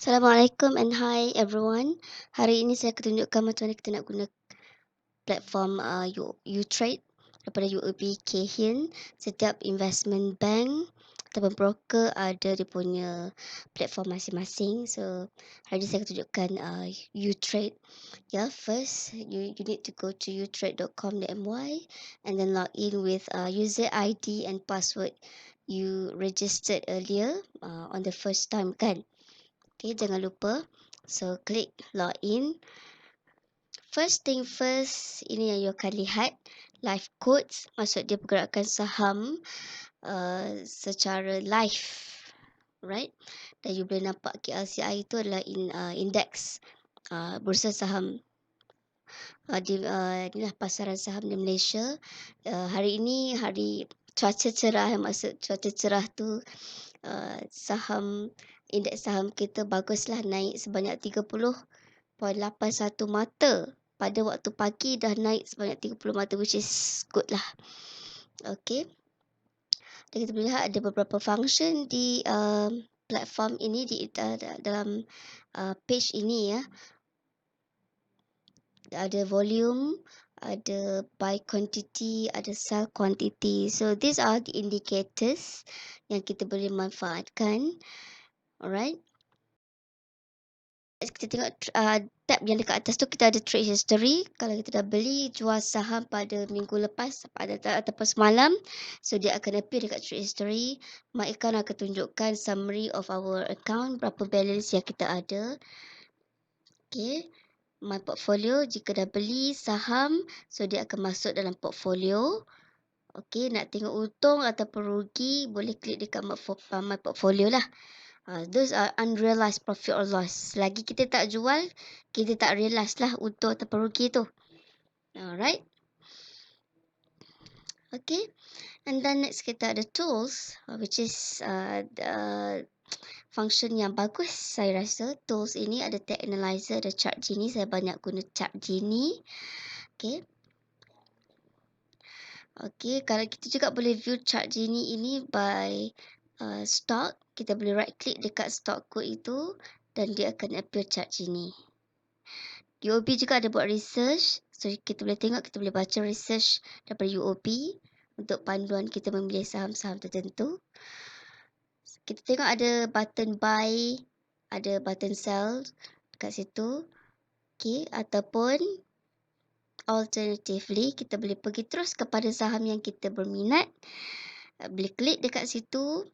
Assalamualaikum and hi everyone. Hari ini saya akan tunjukkan macam mana kita nak guna platform Utrade daripada UOB Kay Hian. Setiap investment bank ataupun broker ada dia punya platform masing-masing. So hari ini saya akan tunjukkan Utrade. First you need to go to utrade.com.my and then log in with user ID and password you registered earlier on the first time kan. Okay, jangan lupa. So, klik login. First thing first, ini yang you akan lihat. Live quotes, maksud dia pergerakan saham secara live. Right? Dan you boleh nampak KLCI itu adalah indeks bursa saham. Inilah pasaran saham di Malaysia. Hari ini hari cuaca cerah, maksud cuaca cerah tu indeks saham kita baguslah, naik sebanyak 30.81 mata. Pada waktu pagi dah naik sebanyak 30 mata, which is good lah. Okay. Dan kita boleh lihat ada beberapa function di platform ini, dalam page ini ya. Ada volume, ada buy quantity, ada sell quantity. So these are the indicators yang kita boleh manfaatkan. Alright. Kita tengok tab yang dekat atas tu, kita ada trade history. Kalau kita dah beli jual saham pada minggu lepas ataupun semalam, so dia akan appear dekat trade history. My account akan tunjukkan summary of our account, berapa balance yang kita ada. Okay. My portfolio, jika dah beli saham, so dia akan masuk dalam portfolio. Okay, nak tengok untung ataupun rugi, boleh klik dekat my portfolio lah. Those are unrealized profit or loss. Selagi kita tak jual, kita tak realize lah untung ataupun rugi tu. Alright. Okay. And then next kita ada tools, which is the function yang bagus saya rasa. Tools ini ada tag analyzer, ada chart Gini. Saya banyak guna chart Gini. Okay. Okay, kalau kita juga boleh view chart Gini ini by stock. Kita boleh right click dekat stock code itu dan dia akan appear chart Gini. UOB juga ada buat research. So kita boleh tengok, kita boleh baca research daripada UOB untuk panduan kita memilih saham-saham tertentu. Kita tengok ada button buy, ada button sell dekat situ. Okay, ataupun alternatively, kita boleh pergi terus kepada saham yang kita berminat. Boleh klik dekat situ.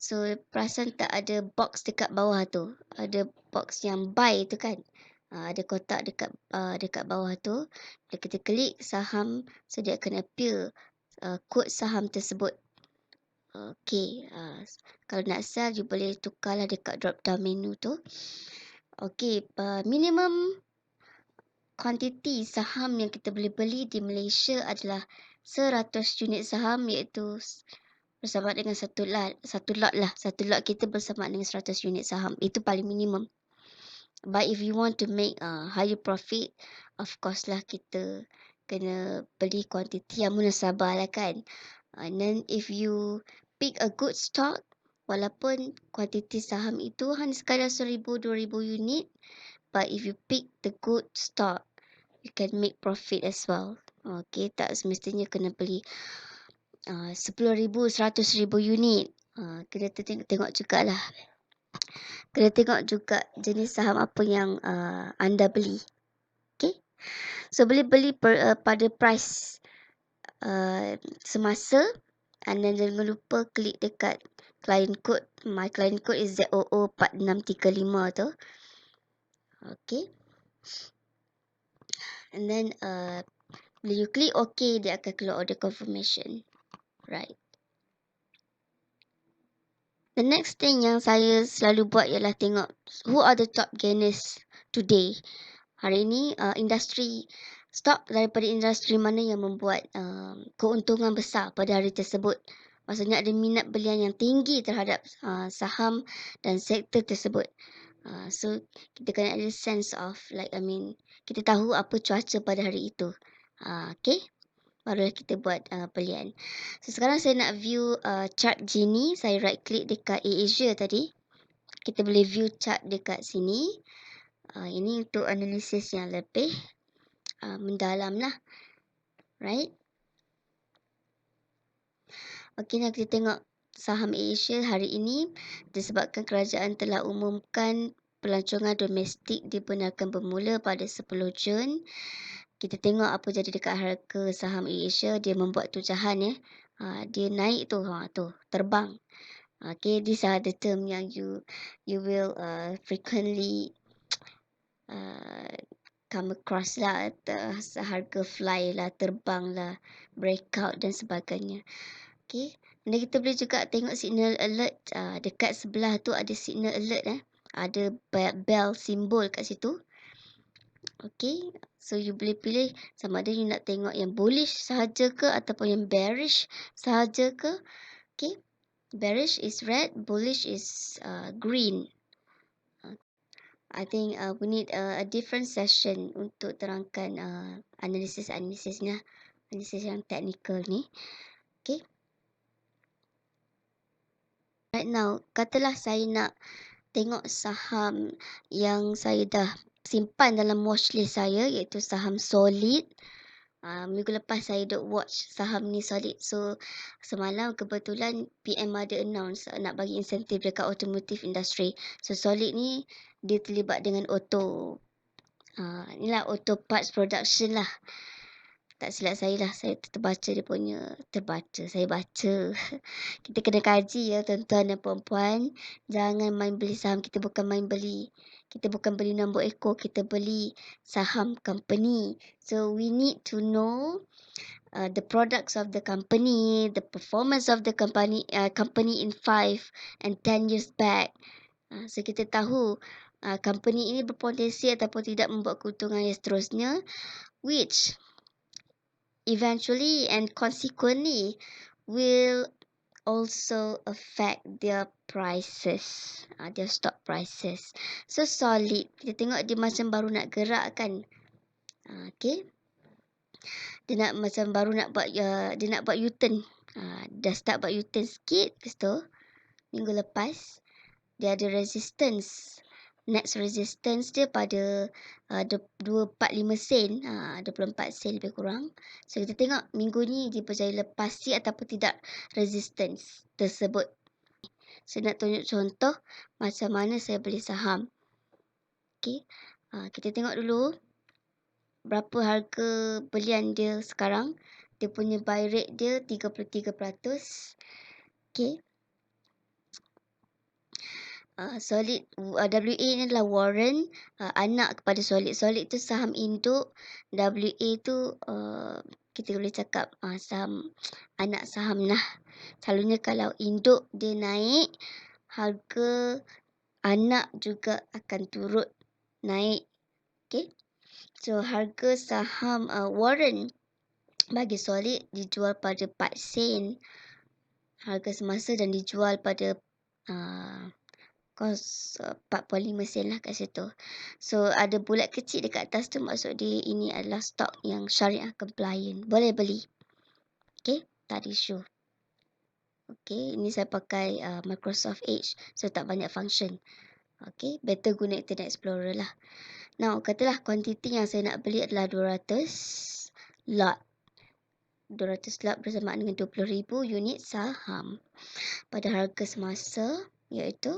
So, perasan tak ada box dekat bawah tu. Ada box yang buy tu kan. Ada kotak dekat bawah tu. Bila kita klik saham, so dia akan appear kod saham tersebut. Okay. Kalau nak sell, you boleh tukarlah dekat drop down menu tu. Okay. Minimum kuantiti saham yang kita boleh beli di Malaysia adalah 100 unit saham, iaitu bersama dengan satu lot lah. Satu lot kita bersama dengan 100 unit saham. Itu paling minimum. But if you want to make higher profit, of course lah kita kena beli kuantiti yang munasabah lah kan. And then if you pick a good stock, walaupun kuantiti saham itu hanya sekadar 1,000-2,000 unit, but if you pick the good stock, you can make profit as well. Okay, tak semestinya kena beli 10,000, 100,000 unit. Kena tengok jugalah. Kena tengok juga jenis saham apa yang anda beli. Okay. So, boleh beli pada price semasa. And then jangan lupa klik dekat client code. My client code is ZOO4635 tu. Okay. And then bila you klik OK, dia akan keluar order confirmation. Right. The next thing yang saya selalu buat ialah tengok who are the top gainers today. Hari ini industri stock daripada industri mana yang membuat keuntungan besar pada hari tersebut. Maksudnya ada minat belian yang tinggi terhadap saham dan sektor tersebut. So kita kena ada sense of kita tahu apa cuaca pada hari itu. Okay. barulah kita buat belian. So sekarang saya nak view chart Gini. Saya right click dekat AirAsia tadi. Kita boleh view chart dekat sini. Ini untuk analisis yang lebih mendalam lah. Right? Okey, nak kita tengok saham AirAsia hari ini. Disebabkan kerajaan telah umumkan pelancongan domestik dibenarkan bermula pada 10 Jun. Kita tengok apa jadi dekat harga saham AirAsia. Dia membuat tujahan ya. Dia naik tu, terbang. Okay, these are the term yang you will frequently come across lah. Harga fly lah, terbang lah, breakout dan sebagainya. Okay, dan kita boleh juga tengok signal alert. Dekat sebelah tu ada signal alert. Ada bell simbol kat situ. Okay, so you boleh pilih sama ada you nak tengok yang bullish sahaja ke ataupun yang bearish sahaja ke. Okay, bearish is red, bullish is green. I think we need a different session untuk terangkan analisis yang technical ni. Okay. Right now, katalah saya nak tengok saham yang saya dah simpan dalam watchlist saya, iaitu saham Solid. Minggu lepas saya duk watch saham ni Solid. So semalam kebetulan PM ada announce nak bagi insentif dekat automotive industry. So Solid ni dia terlibat dengan auto. Inilah auto parts production lah. Tak silap saya lah. Saya terbaca dia punya. Saya baca. Kita kena kaji ya tuan-tuan dan puan-puan. Jangan main beli saham. Kita bukan main beli. Kita bukan beli nombor ekor. Kita beli saham company. So we need to know the products of the company, the performance of the company in 5 and 10 years back. So kita tahu company ini berpotensi ataupun tidak membuat keuntungan yang seterusnya, which eventually and consequently will also affect their prices, their stock prices. So Solid, kita tengok dia macam baru nak gerak kan. Okay. Dia nak macam baru nak buat dia nak buat U-turn. Dah start buat U-turn sikit. Lepas tu minggu lepas dia ada resistance. Next resistance dia pada 245 sen. 24 sen lebih kurang. So kita tengok minggu ni dia berjaya lepasi ataupun tidak resistance tersebut. Saya nak tunjuk contoh macam mana saya beli saham. Okay. Kita tengok dulu berapa harga belian dia sekarang. Dia punya buy rate dia 33%. Okay. Solid WA ni adalah Warren, anak kepada Solid. Solid tu saham induk, WA tu kita boleh cakap saham anak saham lah. Selalunya kalau induk dia naik, harga anak juga akan turut naik. Okay. So harga saham Warren bagi Solid dijual pada 4 sen harga semasa dan dijual pada kos 45 sen lah kat situ. So ada bulat kecil dekat atas tu, maksud dia ini adalah stok yang syariah compliant. Boleh beli. Okay, tak ada isu. Okay, ini saya pakai Microsoft Edge. So tak banyak function. Okay, better guna Internet Explorer lah. Now, katalah kuantiti yang saya nak beli adalah 200 lot. 200 lot bersamaan dengan 20,000 unit saham. Pada harga semasa, iaitu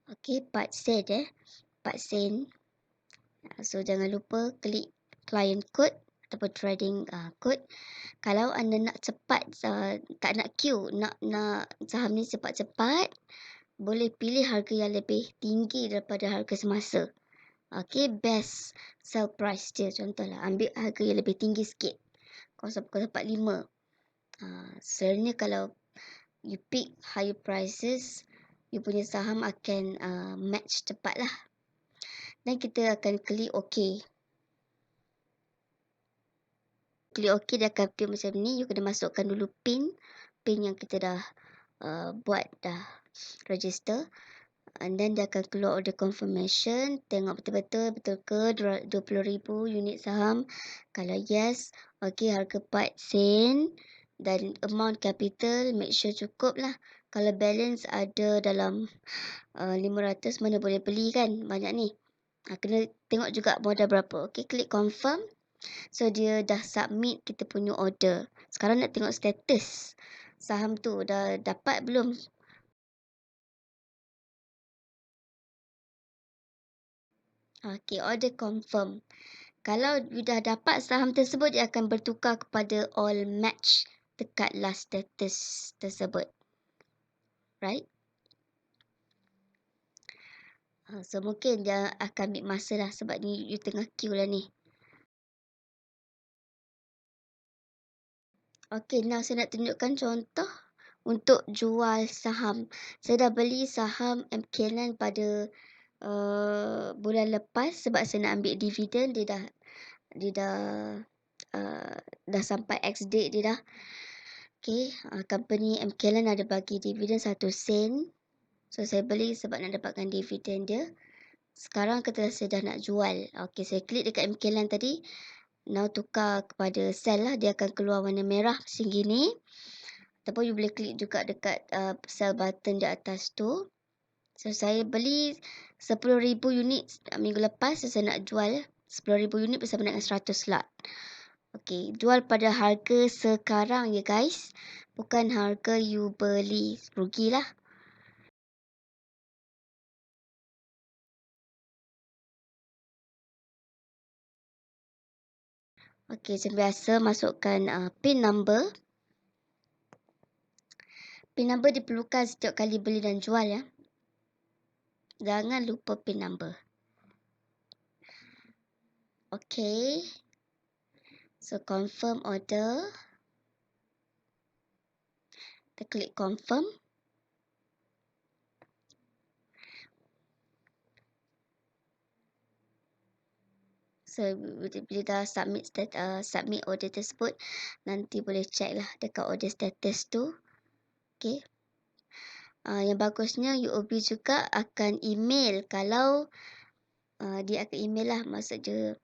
4 sen 4 sen. So jangan lupa klik client code ataupun trading code. Kalau anda nak cepat, tak nak queue, nak saham ni cepat-cepat, boleh pilih harga yang lebih tinggi daripada harga semasa. Best sell price dia, contohlah ambil harga yang lebih tinggi sikit, 0.45. Sebenarnya kalau you pick higher prices, you punya saham akan match cepat lah. Dan kita akan klik OK. Klik OK, dia akan appear macam ni. You kena masukkan dulu PIN yang kita dah buat, dah register. And then dia akan keluar order confirmation. Tengok betul-betul, betul ke 20,000 unit saham. Kalau yes, okay, harga part sen. Dan amount capital, make sure cukup lah. Kalau balance ada dalam 500, mana boleh beli kan. Banyak ni. Kena tengok juga modal berapa. Okay, klik confirm. So, dia dah submit kita punya order. Sekarang nak tengok status. Saham tu dah dapat belum? Okay, order confirm. Kalau you dah dapat saham tersebut, dia akan bertukar kepada all match dekat last status tersebut. Right? So, mungkin dia akan ambil masa lah sebab ni you tengah queue lah ni. Okay, now saya nak tunjukkan contoh untuk jual saham. Saya dah beli saham MKLan pada bulan lepas sebab saya nak ambil dividen. Dia dah sampai X date dia dah. Okay, company MKLan ada bagi dividen 1 sen. So, saya beli sebab nak dapatkan dividen dia. Sekarang saya dah nak jual. Okay, saya klik dekat MKLan tadi. Now, tukar kepada sell lah. Dia akan keluar warna merah macam gini. Ataupun you boleh klik juga dekat sell button di atas tu. So, saya beli 10,000 unit minggu lepas. So, saya nak jual 10,000 unit bersama dengan 100 lot. Okay, jual pada harga sekarang ya guys. Bukan harga you beli. Rugilah. Okay, macam biasa masukkan PIN number. PIN number diperlukan setiap kali beli dan jual ya. Jangan lupa PIN number. Okay. So, confirm order. Kita klik confirm. So, bila dah submit order tersebut, nanti boleh check lah dekat order status tu. Okay. Yang bagusnya UOB juga akan email kalau dia akan email lah. Maksudnya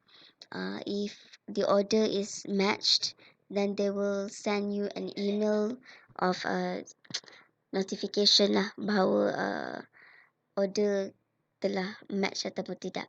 if the order is matched, then they will send you an email of notification lah bahawa order telah match ataupun tidak.